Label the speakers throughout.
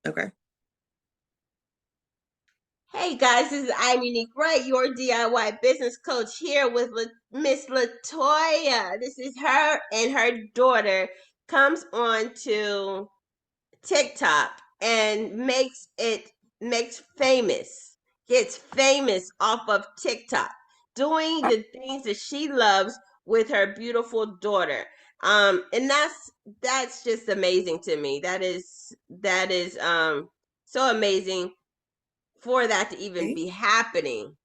Speaker 1: Okay.
Speaker 2: Hey guys, this is I'm Unique Wright, your DIY business coach here with Miss Latoya. This is her and her daughter comes on to TikTok and makes famous, gets famous off of TikTok, doing the things that she loves with her beautiful daughter. And that's just amazing to me. That is so amazing for that to even be happening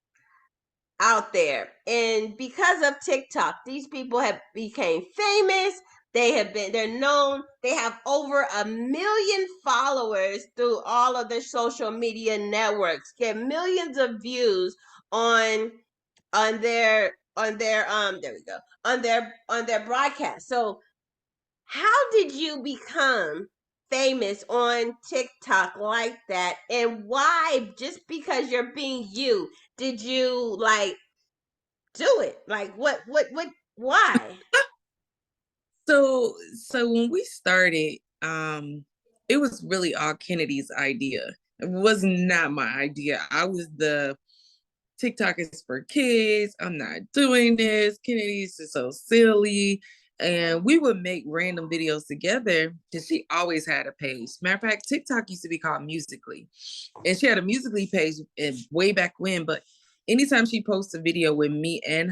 Speaker 2: out there. And because of TikTok, these people have became famous. They're known. They have over 1 million followers through all of their social media networks. Get millions of views on on their there we go, on their broadcast. So how did you become famous on TikTok like that? And why, just because you're being you, did you like do it? Like why?
Speaker 1: So when we started, it was really all Kennedy's idea. It was not my idea. I was the TikTok is for kids. I'm not doing this. Kennedy's is so silly. And we would make random videos together because she always had a page. Matter of fact, TikTok used to be called Musically. And she had a Musically page way back when. But anytime she posts a video with me and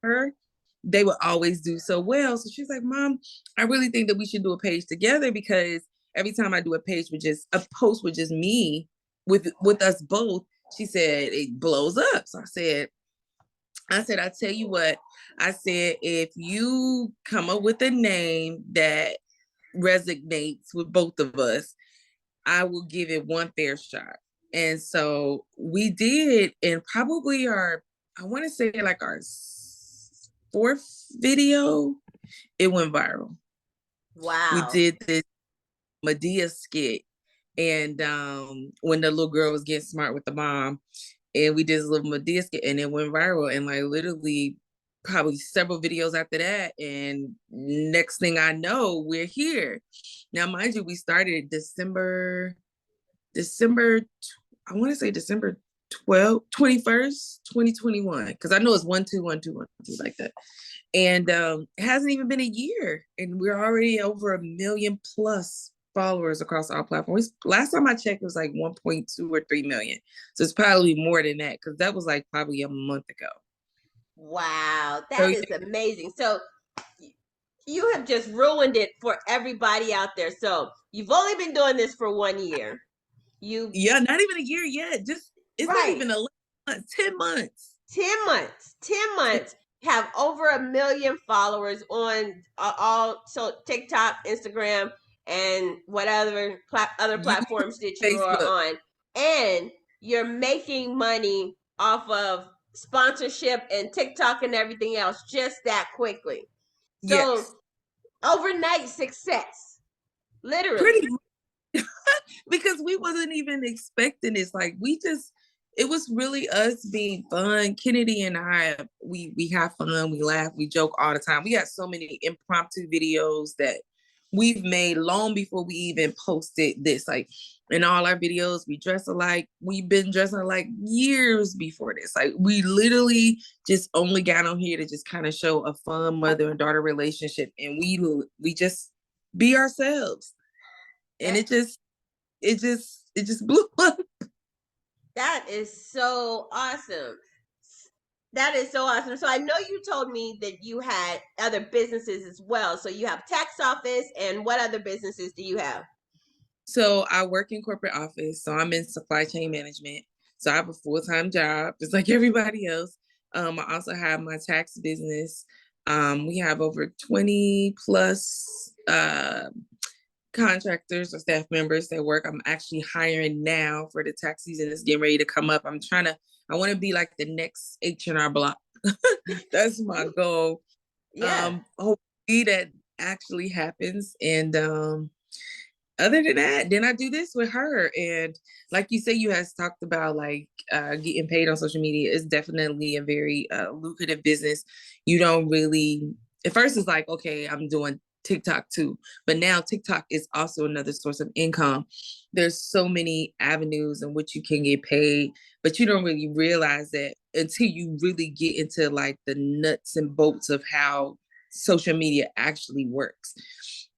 Speaker 1: her, they would always do so well. So she's like, Mom, I really think that we should do a page together because every time I do a page with just a post with just me with us both, she said it blows up. So I said, I tell you what, I said, if you come up with a name that resonates with both of us, I will give it one fair shot. And so we did, and probably I want to say like our fourth video, it went viral. We
Speaker 2: Wow.
Speaker 1: did this Medea skit. And when the little girl was getting smart with the mom, and we did this little Medea skit, and it went viral. And like literally, probably several videos after that. And next thing I know, we're here. Now, mind you, we started December, I want to say December 21st, 2021, because I know it's 1 2 1 2 1 2 like that. And it hasn't even been a year, and we're already over 1 million plus followers across all platforms. Last time I checked, it was like 1.2 or 3 million. So it's probably more than that because that was like probably a month ago.
Speaker 2: Wow,
Speaker 1: So
Speaker 2: that is amazing. So you have just ruined it for everybody out there. So you've only been doing this for 1 year. You
Speaker 1: yeah, not even a year yet. Just it's not
Speaker 2: right.
Speaker 1: even 11 months, 10 months.
Speaker 2: 10 months. 10 months have over 1 million followers on all so TikTok, Instagram, and what other
Speaker 1: YouTube,
Speaker 2: platforms that you are
Speaker 1: Facebook.
Speaker 2: on. And you're making money off of sponsorship and TikTok and everything else just that quickly. So
Speaker 1: Yes.
Speaker 2: overnight success,
Speaker 1: Pretty
Speaker 2: literally.
Speaker 1: because we wasn't even expecting this. Like we just it was really us being fun. Kennedy and I we have fun, we laugh, we joke all the time. We got so many impromptu videos that we've made long before we even posted this. Like in all our videos, we dress alike. We've been dressing alike years before this. Like we literally just only got on here to just kind of show a fun mother and daughter relationship, and we just be ourselves. And
Speaker 2: That
Speaker 1: it just blew up.
Speaker 2: that is so awesome. That is so awesome. So I know you told me that you had other businesses as well. So you have tax office, and what other businesses do you have?
Speaker 1: So I work in corporate office. So I'm in supply chain management. So I have a full-time job, just like everybody else. I also have my tax business. We have over 20 plus contractors or staff members that work. I'm actually hiring now for the tax season that's getting ready to come up. I want to be like the next H&R Block. That's my goal.
Speaker 2: Yeah.
Speaker 1: Hopefully that actually happens. And other than that, then I do this with her. And like you say, you has talked about like getting paid on social media is definitely a very lucrative business. You don't really at first it's like, okay, I'm doing TikTok too. But now TikTok is also another source of income. There's so many avenues in which you can get paid, but you don't really realize that until you really get into like the nuts and bolts of how social media actually works.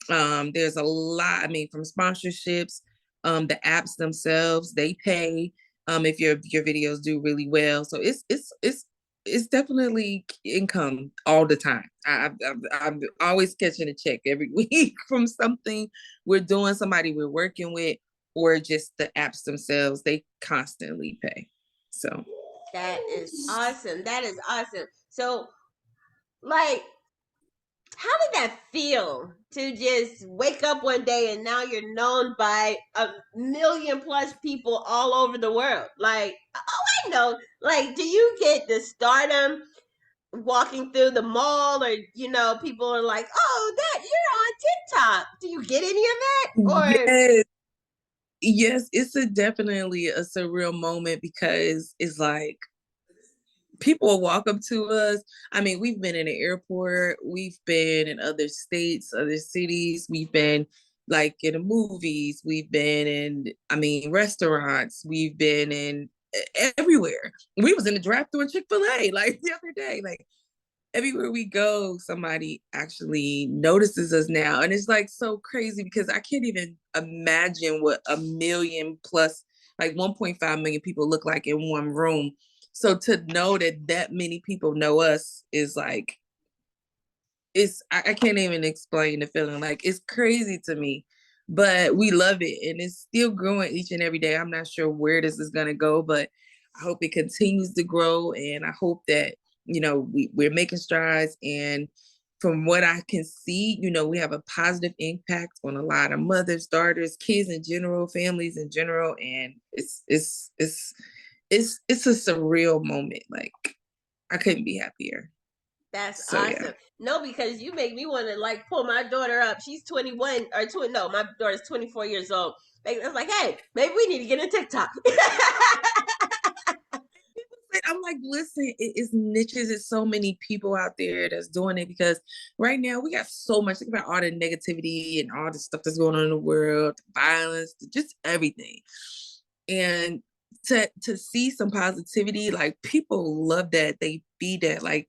Speaker 1: There's a lot, I mean, from sponsorships, the apps themselves, they pay if your videos do really well. So it's definitely income all the time. I'm always catching a check every week from something we're doing, somebody we're working with, or just the apps themselves. They constantly pay. So
Speaker 2: That is awesome. That is awesome. So, like, how did that feel to just wake up one day and now you're known by a million plus people all over the world? Like, oh, I know. Like, do you get the stardom walking through the mall, or people are like, "Oh, that you're on TikTok." Do you get any of that, or?
Speaker 1: yes, yes, it's definitely a surreal moment because it's like people will walk up to us. I mean, we've been in the airport, we've been in other states, other cities, we've been like in the movies, we've been in, I mean, restaurants, we've been in everywhere. We was in the drive-thru in Chick-fil-A like the other day. Like everywhere we go, somebody actually notices us now. And it's like so crazy because I can't even imagine what a million plus, like 1.5 million people look like in one room. So to know that that many people know us is like, I can't even explain the feeling. Like it's crazy to me, but we love it and it's still growing each and every day. I'm not sure where this is gonna go, but I hope it continues to grow, and I hope that we're making strides. And from what I can see, we have a positive impact on a lot of mothers, daughters, kids in general, families in general, and it's a surreal moment. Like I couldn't be happier.
Speaker 2: That's
Speaker 1: So yeah.
Speaker 2: awesome. No, because you make me want to like pull my daughter up. She's 21 or 20. No, my daughter's 24 years old. Like, I was like, hey, maybe we need to get a TikTok.
Speaker 1: I'm like, listen, it's niches. It's so many people out there that's doing it because right now we got so much. Think about all the negativity and all the stuff that's going on in the world, violence, just everything. And to see some positivity, like people love that. They feed that. Like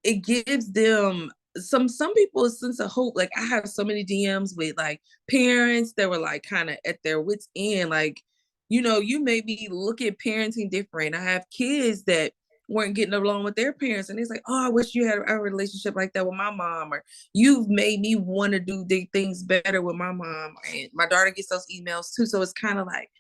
Speaker 1: it gives them some people a sense of hope. Like I have so many DMs with like parents that were like kind of at their wits end. Like, you maybe look at parenting different. I have kids that weren't getting along with their parents, and it's like, oh, I wish you had a relationship like that with my mom, or you've made me want to do things better with my mom. And my daughter gets those emails too. So it's kind of like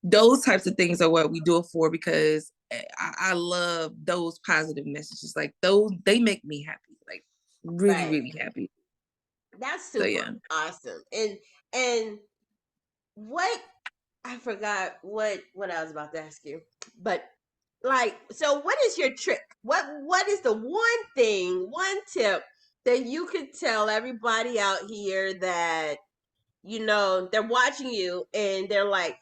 Speaker 1: those types of things are what we do it for, because I love those positive messages. Like those, they make me happy, like really,
Speaker 2: Right.
Speaker 1: really happy.
Speaker 2: That's
Speaker 1: So
Speaker 2: super
Speaker 1: yeah.
Speaker 2: awesome. And what I forgot what I was about to ask you. But like, so what is your trick? What is the one thing, one tip that you could tell everybody out here that they're watching you and they're like,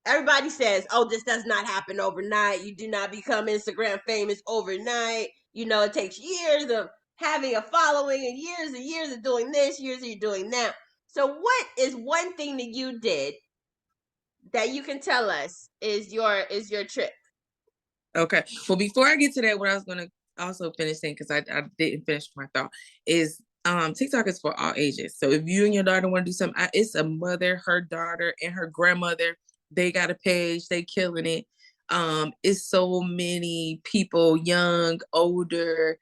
Speaker 2: everybody says, "Oh, this does not happen overnight. You do not become Instagram famous overnight. It takes years of having a following and years of doing this, years of doing that." So, what is one thing that you did that you can tell us is your trick?
Speaker 1: Okay. Well, before I get to that, what I was gonna also finish saying, because I didn't finish my thought, is TikTok is for all ages. So if you and your daughter want to do something, it's a mother, her daughter, and her grandmother. They got a page. They killing it. It's so many people, young, older,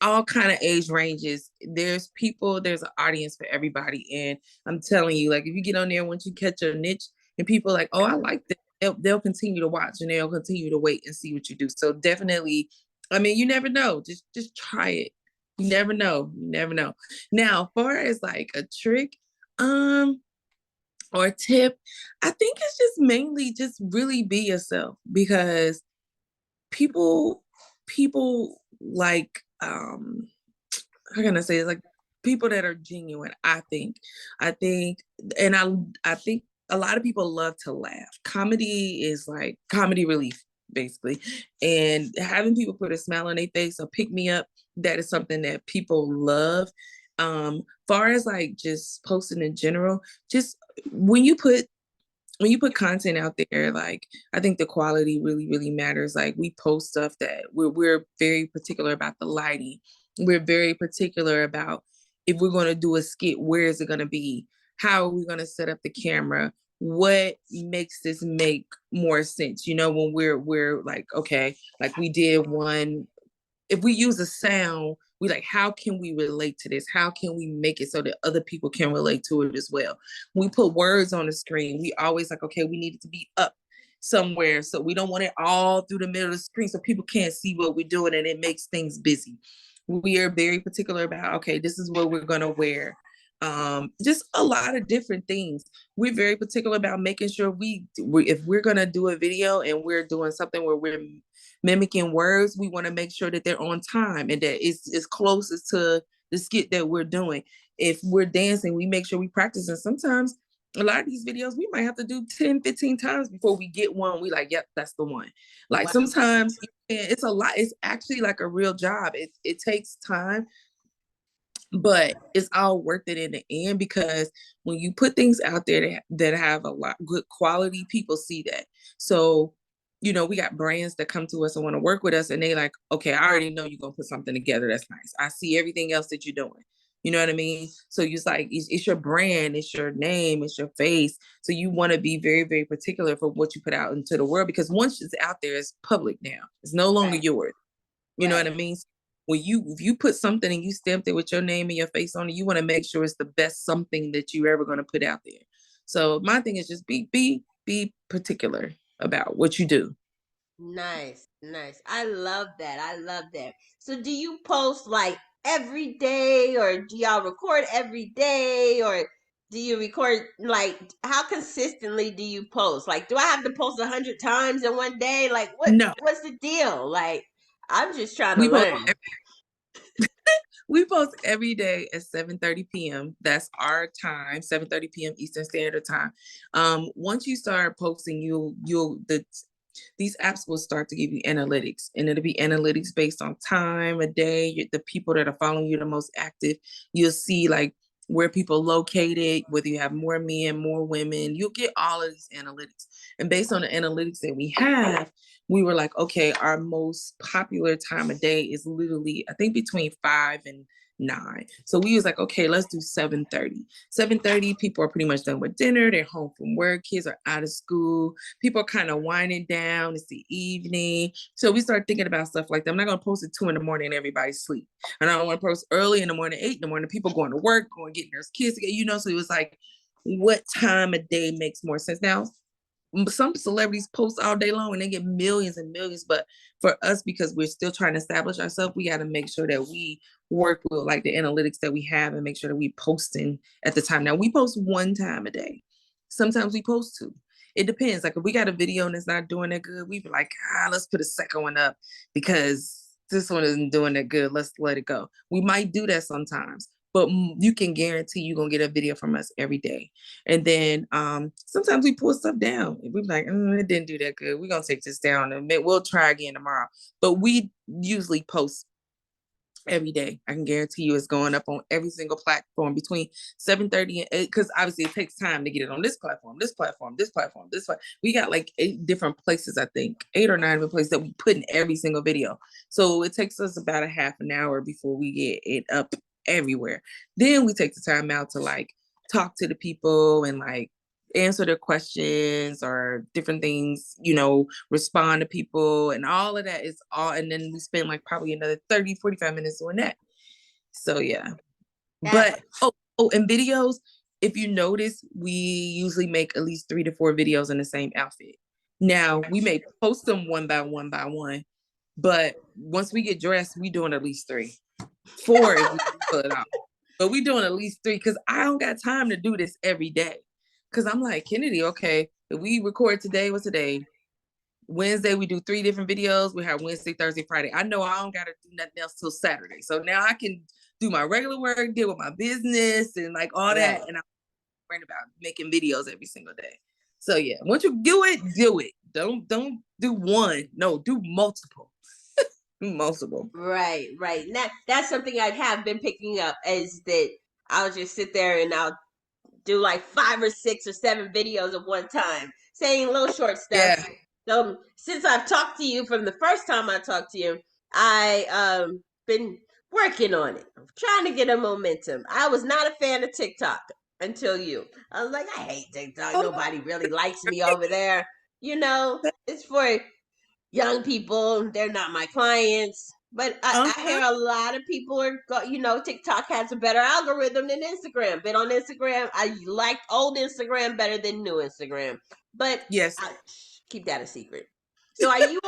Speaker 1: all kind of age ranges. There's an audience for everybody. And I'm telling you, like if you get on there, once you catch a niche and people are like, oh, I like this, they'll continue to watch and they'll continue to wait and see what you do. So definitely, I mean, you never know. Just try it. You never know. You never know. Now, as far as like a trick, or a tip, I think it's just mainly just really be yourself, because people like how can I say it? Like people that are genuine. I think, and I think a lot of people love to laugh. Comedy is like comedy relief, basically, and having people put a smile on their face or pick me up. That is something that people love. Far as like just posting in general, just when you put content out there, like I think the quality really, really matters. Like we post stuff that we're very particular about the lighting. We're very particular about if we're going to do a skit, where is it going to be? How are we going to set up the camera? What makes this make more sense? You know, when we're like, okay, like we did one, if we use a sound, we like, how can we relate to this? How can we make it so that other people can relate to it as well? When we put words on the screen, we always like, okay, we need it to be up somewhere. So we don't want it all through the middle of the screen so people can't see what we're doing and it makes things busy. We are very particular about, okay, this is what we're gonna wear. Just a lot of different things. We're very particular about making sure if we're gonna do a video and we're doing something where we're mimicking words, we want to make sure that they're on time and that it's as close as to the skit that we're doing. If we're dancing, we make sure we practice. And sometimes a lot of these videos, we might have to do 10, 15 times before we get one. We like, yep, that's the one. Like
Speaker 2: Wow.
Speaker 1: sometimes it's a lot. It's actually like a real job. It takes time, but it's all worth it in the end, because when you put things out there that have a lot good quality, people see that. So, you know, we got brands that come to us and want to work with us, and they like, okay, I already know you're gonna put something together that's nice. I see everything else that you're doing. You know what I mean? So it's like it's your brand, it's your name, it's your face. So you want to be very, very particular for what you put out into the world, because once it's out there, it's public now. It's no longer
Speaker 2: Right.
Speaker 1: yours. You know what I mean? When if you put something and you stamped it with your name and your face on it, you want to make sure it's the best something that you're ever going to put out there. So my thing is just be particular about what you do.
Speaker 2: Nice, nice. I love that. I love that. So do you post like every day, or do y'all record every day, or do you record like how consistently do you post? Like do I have to post 100 times in one day? Like
Speaker 1: No,
Speaker 2: what's the deal? Like I'm just trying to
Speaker 1: we post
Speaker 2: learn.
Speaker 1: we post every day at 7:30 p.m. That's our time, 7:30 p.m. Eastern Standard Time. Once you start posting, these apps will start to give you analytics, and it'll be analytics based on time a day, the people that are following you the most active. You'll see like where people located, whether you have more men, more women. You'll get all of these analytics, and based on the analytics that we have, we were like, okay, our most popular time of day is literally, I think, between 5 and 9. So we was like, okay, let's do 7:30. 7:30, people are pretty much done with dinner. They're home from work. Kids are out of school. People are kind of winding down. It's the evening. So we started thinking about stuff like that. I'm not going to post at 2 in the morning and everybody's asleep. And I don't want to post early in the morning, 8 in the morning, people going to work, going getting their kids together, you know? So it was like, what time of day makes more sense? Now, some celebrities post all day long and they get millions and millions, but for us, because we're still trying to establish ourselves, we got to make sure that we work with like the analytics that we have and make sure that we posting at the time. Now we post one time a day, sometimes we post two. It depends. Like if we got a video and it's not doing that good, we be like, let's put a second one up because this one isn't doing that good, let's let it go. We might do that sometimes, but you can guarantee you're gonna get a video from us every day. And then sometimes we pull stuff down. We're like, it didn't do that good. We're gonna take this down and we'll try again tomorrow. But we usually post every day. I can guarantee you it's going up on every single platform between 7:30 and 8, because obviously it takes time to get it on this platform, this platform, this platform, this one. We got like 8 different places, I think, 8 or 9 different places that we put in every single video. So it takes us about a half an hour before we get it up everywhere. Then we take the time out to like talk to the people and like answer their questions or different things, you know, respond to people and all of that is all. And then we spend like probably another 30, 45 minutes doing that. So yeah.
Speaker 2: That's
Speaker 1: But and videos, if you notice, we usually make at least 3 to 4 videos in the same outfit. Now we may post them one by one by one, but once we get dressed, we doing at least 3. 4 if we pull it off. But we doing at least 3 because I don't got time to do this every day. Because I'm like, Kennedy, okay, if we record today, what's today? Wednesday, we do 3 different videos. We have Wednesday, Thursday, Friday. I know I don't got to do nothing else till Saturday. So now I can do my regular work, deal with my business and like all that.
Speaker 2: right.
Speaker 1: And I'm worrying about making videos every single day. So yeah, once you do it, do it. Don't do one. No, do multiple. multiple.
Speaker 2: Right, right. And that's something I have been picking up is that I'll just sit there and I'll do like 5 or 6 or 7 videos at one time, saying little short stuff.
Speaker 1: Yeah.
Speaker 2: So since I've talked to you from the first time I talked to you, I been working on it. I'm trying to get a momentum. I was not a fan of TikTok until you. I was like, I hate TikTok.
Speaker 1: Oh,
Speaker 2: Nobody really likes me over there. It's for young people. They're not my clients. But I
Speaker 1: uh-huh.
Speaker 2: hear a lot of people TikTok has a better algorithm than Instagram. But on Instagram, I liked old Instagram better than new Instagram. But
Speaker 1: Yes.
Speaker 2: I keep that a secret. So are you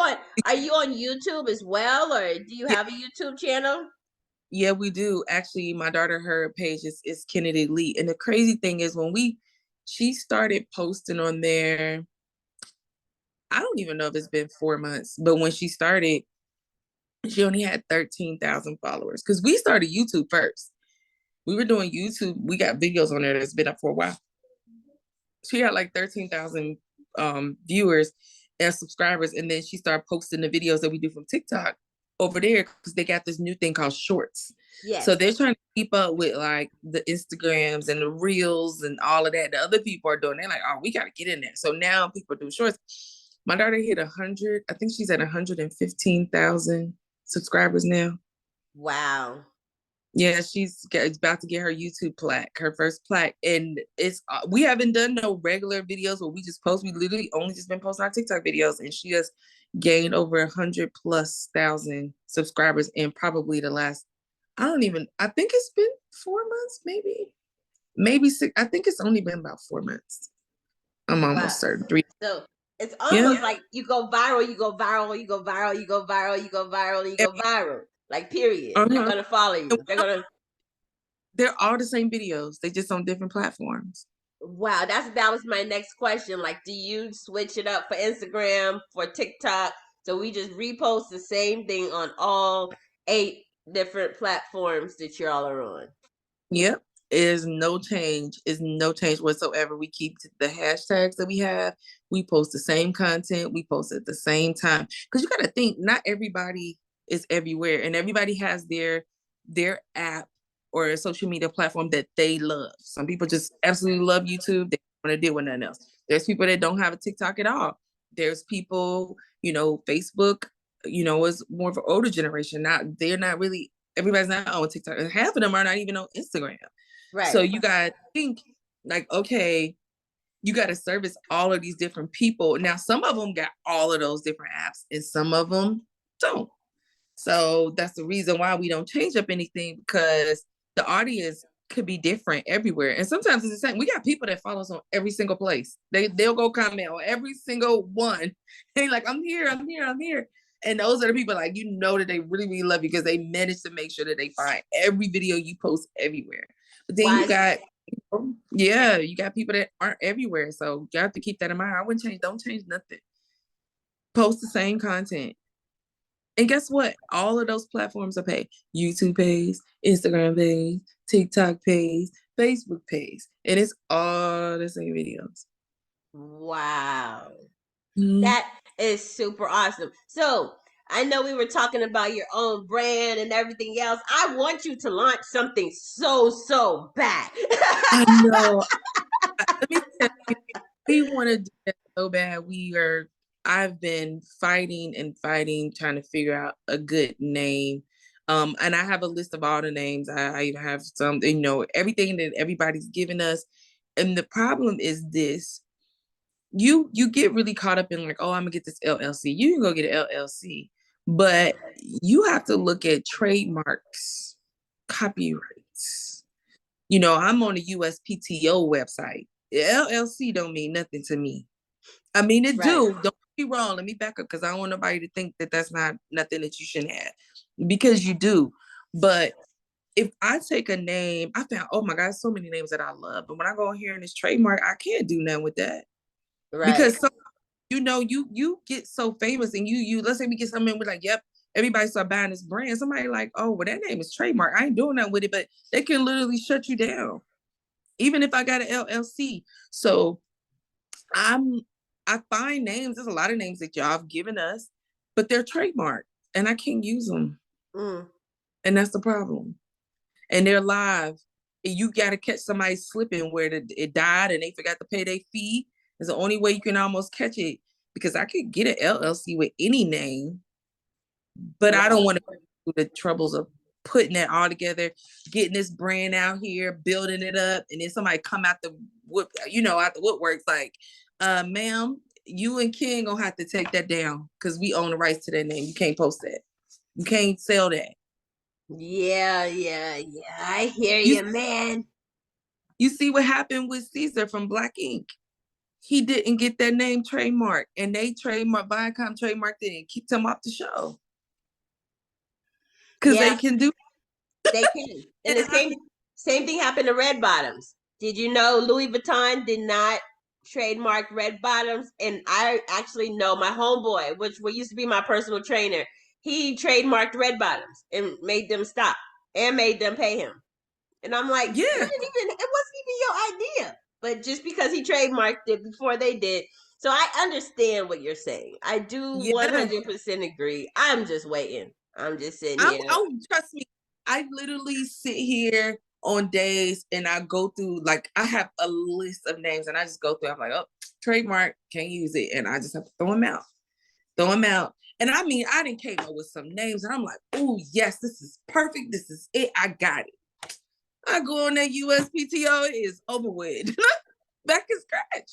Speaker 2: on YouTube as well, or do you
Speaker 1: Yeah,
Speaker 2: have a YouTube channel?
Speaker 1: yeah, we do. Actually, my daughter, her page is Kennedy Lee. And the crazy thing is she started posting on there, I don't even know if it's been 4 months, but when she started, she only had 13,000 followers. Because we started YouTube first. We were doing YouTube. We got videos on there that's been up for a while. She had like 13,000 viewers and subscribers. And then she started posting the videos that we do from TikTok over there because they got this new thing called shorts. So
Speaker 2: Yes.
Speaker 1: they're trying to keep up with like the Instagrams and the reels and all of that. The other people are doing. They're like, oh, we got to get in there. So now people do shorts. My daughter hit 100. I think she's at 115,000 subscribers now.
Speaker 2: Wow.
Speaker 1: Yeah, she's about to get her YouTube plaque, her first plaque, and it's we haven't done no regular videos where we just post. We literally only just been posting our TikTok videos, and she has gained over 100,000+ subscribers in probably the last. I think it's been 4 months, maybe six. I think it's only been about 4 months. I'm
Speaker 2: Wow.
Speaker 1: almost certain 3.
Speaker 2: So it's
Speaker 1: Yeah.
Speaker 2: almost like you go viral, you go viral, you go viral, you go viral, you go viral, and you go viral. Like period. They're
Speaker 1: Uh-huh.
Speaker 2: gonna follow you. They're gonna
Speaker 1: They're all the same videos. They just on different platforms.
Speaker 2: Wow, that was my next question. Like, do you switch it up for Instagram, for TikTok? So we just repost the same thing on all 8 different platforms that y'all are on.
Speaker 1: Yep. Is no change. Is no change whatsoever. We keep the hashtags that we have. We post the same content. We post at the same time. Because you got to think, not everybody is everywhere, and everybody has their app or a social media platform that they love. Some people just absolutely love YouTube. They don't want to deal with nothing else. There's people that don't have a TikTok at all. There's people, Facebook, is more of an older generation. They're not really, everybody's not on TikTok. And half of them are not even on Instagram. So
Speaker 2: Right.
Speaker 1: you got to think like, okay, you got to service all of these different people. Now, some of them got all of those different apps and some of them don't. So that's the reason why we don't change up anything, because the audience could be different everywhere. And sometimes it's the same. We got people that follow us on every single place. They'll go comment on every single one. And like, I'm here, I'm here, I'm here. And those are the people like that they really, really love you because they manage to make sure that they find every video you post everywhere. But then
Speaker 2: Why?
Speaker 1: you got people that aren't everywhere. So you have to keep that in mind. I wouldn't change, don't change nothing. Post the same content. And guess what? All of those platforms are paid. YouTube pays, Instagram pays, TikTok pays, Facebook pays. And it's all the same videos.
Speaker 2: Wow.
Speaker 1: Mm.
Speaker 2: That is super awesome. So I know we were talking about your own brand and everything else. I want you to launch something so bad.
Speaker 1: I know. Let me tell you, we want to do that so bad. I've been fighting and fighting, trying to figure out a good name. And I have a list of all the names. I even have some, everything that everybody's given us. And the problem is this. You get really caught up in like, oh, I'm gonna get this LLC. You can go get an LLC, but you have to look at trademarks, copyrights. I'm on the USPTO website. The LLC don't mean nothing to me. I mean, it
Speaker 2: Right.
Speaker 1: do. Don't be wrong. Let me back up because I don't want nobody to think that that's not nothing that you shouldn't have, because you do. But if I take a name, I found, oh my God, so many names that I love. But when I go in here and it's trademark, I can't do nothing with that
Speaker 2: Right.
Speaker 1: because you get so famous and you let's say we get something we're like, yep, everybody start buying this brand. Somebody like, oh, well, that name is trademark. I ain't doing that with it, but they can literally shut you down, even if I got an LLC. So I'm I find names. There's a lot of names that y'all have given us, but they're trademark. and I can't use them.
Speaker 2: Mm.
Speaker 1: And that's the problem. And they're live. And you got to catch somebody slipping where it died and they forgot to pay their fee. It's the only way you can almost catch it, because I could get an LLC with any name, but I don't
Speaker 2: Right.
Speaker 1: want to go through the troubles of putting that all together, getting this brand out here, building it up, and then somebody come out the out the woodworks like, ma'am, you and Ken gonna have to take that down because we own the rights to that name. You can't post that. You can't sell that.
Speaker 2: Yeah. I hear
Speaker 1: You
Speaker 2: you, man.
Speaker 1: you see what happened with Caesar from Black Ink. He didn't get that name trademark, and they Viacom trademarked it and kicked him off the show because
Speaker 2: Yeah,
Speaker 1: they can do
Speaker 2: they can. And the
Speaker 1: that.
Speaker 2: same thing happened to Red Bottoms. Did you know Louis Vuitton did not trademark Red Bottoms? And I actually know my homeboy, which used to be my personal trainer. He trademarked Red Bottoms and made them stop and made them pay him. And I'm like,
Speaker 1: Yeah,
Speaker 2: it wasn't even your idea. But just because he trademarked it before they did. So I understand what you're saying. I do
Speaker 1: yeah.
Speaker 2: 100% agree. I'm just waiting. I'm just sitting
Speaker 1: I'm,
Speaker 2: here.
Speaker 1: oh, trust me. I literally sit here on days and I go through, like, I have a list of names and I just go through. I'm like, oh, trademark, can't use it. And I just have to throw them out. Throw them out. And I mean, I didn't came up with some names and I'm like, oh, yes, this is perfect. This is it. I got it. I go on that USPTO, it is over with. Back in scratch.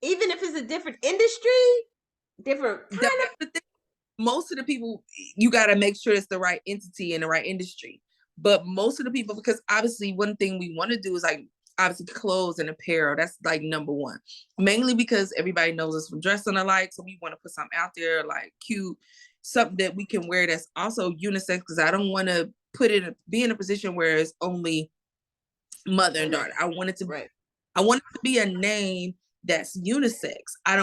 Speaker 2: Even if it's a different industry, different
Speaker 1: That's
Speaker 2: kind of.
Speaker 1: the thing. Most of the people, you got to make sure it's the right entity in the right industry. But most of the people, because obviously one thing we want to do is like obviously clothes and apparel. That's like number one. Mainly because everybody knows us from dressing alike. So we want to put something out there like cute, something that we can wear that's also unisex, because I don't want to be in a position where it's only mother and daughter.
Speaker 2: Right.
Speaker 1: I want it to be a name that's unisex. I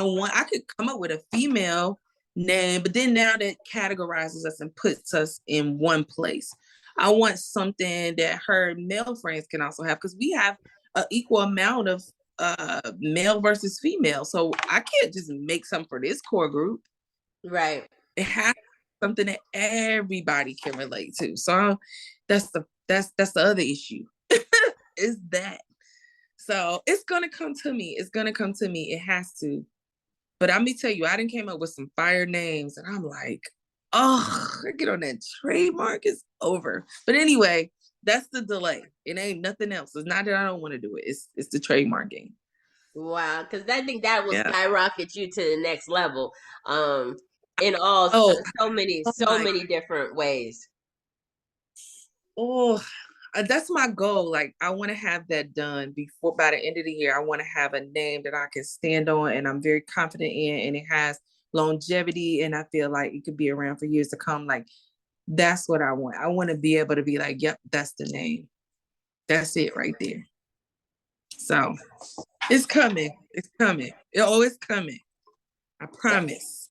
Speaker 1: could come up with a female name, but then now that categorizes us and puts us in one place. I want something that her male friends can also have, because we have an equal amount of male versus female. So I can't just make something for this core group.
Speaker 2: Right.
Speaker 1: It has something that everybody can relate to. So that's the other issue. Is that. So it's gonna come to me. It's gonna come to me. It has to. But let me tell you, I didn't came up with some fire names, and I'm like, oh, I get on that trademark, it's over. But anyway, that's the delay. It ain't nothing else. It's not that I don't want to do it. It's the trademark game.
Speaker 2: Wow. Because I think that will
Speaker 1: Yeah.
Speaker 2: skyrocket you to the next level. In all
Speaker 1: Oh, oh
Speaker 2: so
Speaker 1: my.
Speaker 2: many different ways.
Speaker 1: Oh, that's my goal. Like, I want to have that done before by the end of the year. I want to have a name that I can stand on and I'm very confident in, and it has longevity, and I feel like it could be around for years to come. Like, that's what I want. I want to be able to be like, yep, that's the name. That's it right there. So it's coming. It's coming. It's coming. I promise.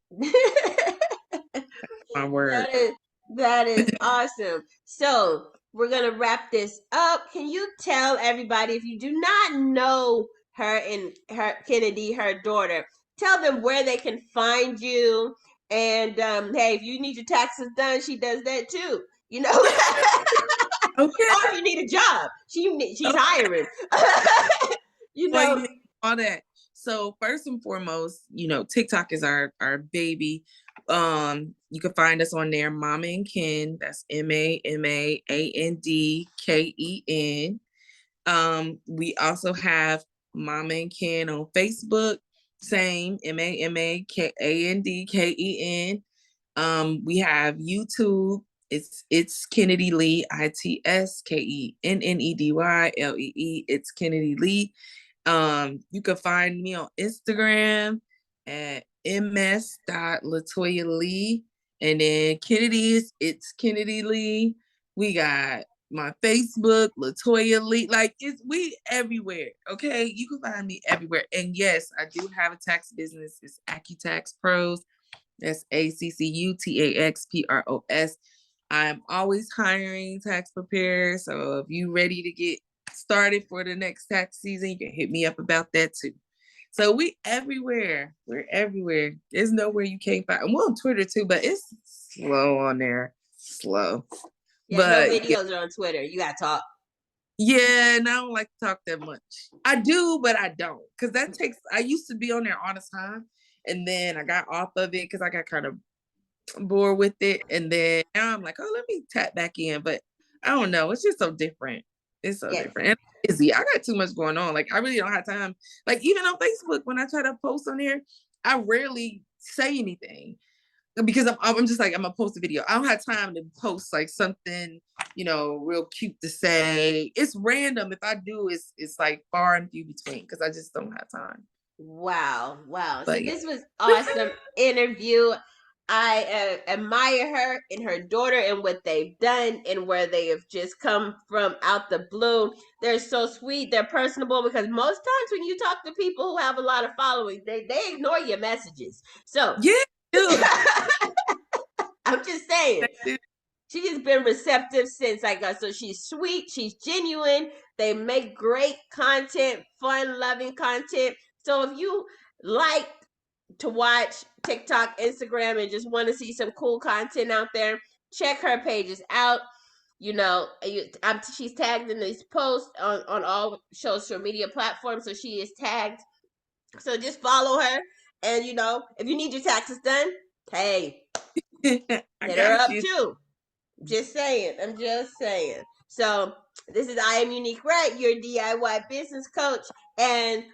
Speaker 1: My word.
Speaker 2: That is that is awesome. So we're gonna wrap this up. Can you tell everybody, if you do not know her and her Kennedy, her daughter, tell them where they can find you. And hey, if you need your taxes done, she does that too. You know,
Speaker 1: Okay.
Speaker 2: or if you need a job, she's
Speaker 1: Okay.
Speaker 2: hiring. You
Speaker 1: Well,
Speaker 2: know,
Speaker 1: yeah, all that. So first and foremost, TikTok is our baby. You can find us on there, Mama and Ken. That's MAMAANDKEN. We also have Mama and Ken on Facebook. Same, MAMAKANDKEN. We have YouTube. It's Kennedy Lee, ITSKENNEDYLEE. It's Kennedy Lee. You can find me on Instagram at ms.Latoya Lee. And then it's Kennedy Lee. We got my Facebook, Latoya Lee. Like, we everywhere. Okay. You can find me everywhere. And yes, I do have a tax business. It's AccuTax Pros. That's ACCUTAXPROS. I'm always hiring tax preparers. So if you ready to get started for the next tax season, you can hit me up about that too. So we everywhere. We're everywhere. There's nowhere you can't find. We're on Twitter too, but it's slow on there. Slow.
Speaker 2: Yeah, no
Speaker 1: But yeah,
Speaker 2: videos are on Twitter. You gotta talk.
Speaker 1: yeah, and I don't like to talk that much. I do, but I don't. Cause that takes I used to be on there all the time. And then I got off of it because I got kind of bored with it. And then now I'm like, oh, let me tap back in. But I don't know. It's just so different. It's so
Speaker 2: Yes.
Speaker 1: different. And I'm busy. I got too much going on. Like I really don't have time. Like even on Facebook, when I try to post on there, I rarely say anything because I'm just like I'm gonna post a video. I don't have time to post like something real cute to say. It's random. If I do, it's like far and few between because I just don't have time.
Speaker 2: Wow, wow. So
Speaker 1: But yeah.
Speaker 2: this was awesome interview. I admire her and her daughter and what they've done and where they have just come from out the blue. They're so sweet. They're personable because most times when you talk to people who have a lot of following, they ignore your messages. So
Speaker 1: Yeah, dude.
Speaker 2: I'm just saying. She has been receptive since I got. So she's sweet, she's genuine. They make great content, fun, loving content. So if you like to watch TikTok, Instagram, and just want to see some cool content out there, check her pages out. She's tagged in these posts on all social media platforms, so she is tagged. So just follow her, and if you need your taxes done, hey,
Speaker 1: I
Speaker 2: hit her
Speaker 1: got
Speaker 2: up
Speaker 1: you.
Speaker 2: too. Just saying. I'm just saying. So this is I Am Unique Red, your DIY business coach, and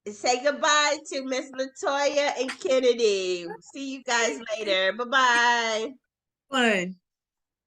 Speaker 2: say goodbye to Miss Latoya and Kennedy. See you guys later. Bye bye.
Speaker 1: Fun.